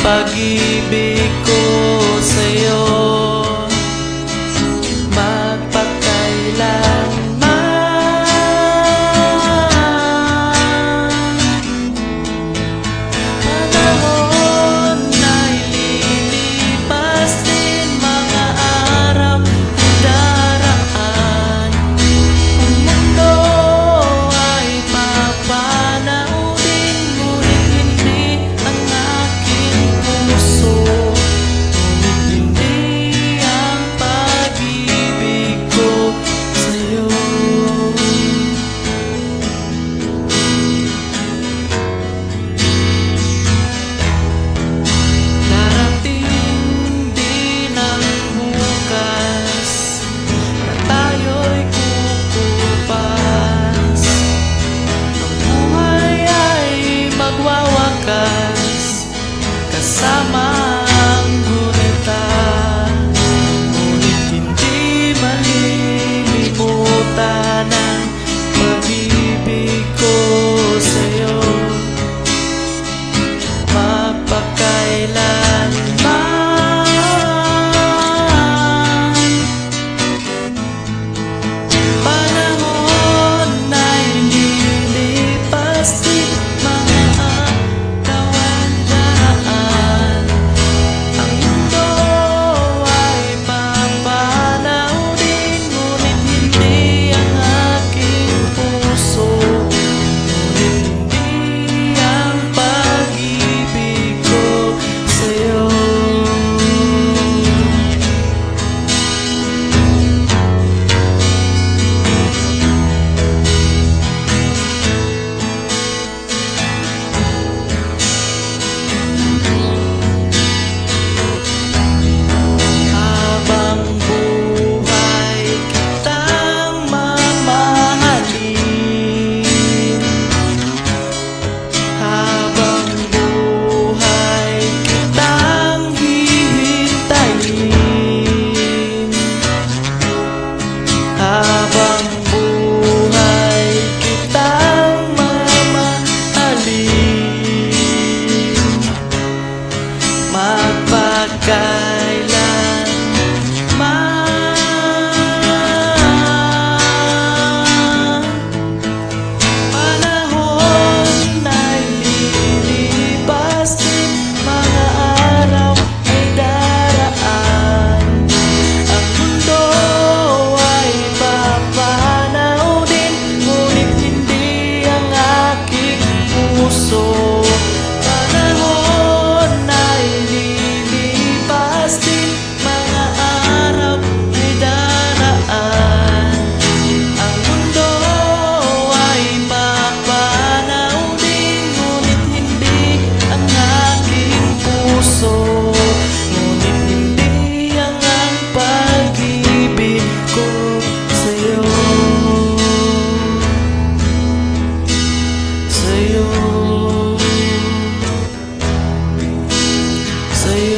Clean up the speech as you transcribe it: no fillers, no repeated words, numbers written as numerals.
pag-ibig ko sa'yo magpakailanman. Panahon ay lilipas din, mga araw ay daraan. Ang mundo ay papanaw din, ngunit hindi ang aking puso, ngunit hindi ang pag-ibig ko sa'yo. Darating din ang bukas na tayo'y kukupas. Ang buhay ay magwawakas kasama ang gunita, ngunit hindi malilimutan ang pag-ibig ko sa'yo magpakailanman. Panahon ay lilipas din, mga araw ang daraan. Ang mundo ay papanaw din, ngunit hindi ang aking puso, ngunit hindi ang pag-ibig ko sa'yo. Habang buhay kitang mamahalin, habang buhay kitang hihintayin, habang buhay kitang mamahalin, magpakailanman. Panahon ay lilipas din, mga araw ay daraan. Ang mundo ay papanaw din, ngunit hindi ang aking puso. Panahon ay lilipas din, mga araw ay daraan. Ang mundo ay papanaw din, ngunit hindi ang aking puso, ngunit hindi ang pag-ibig ko sa'yo. Sa'yo, sa'yo.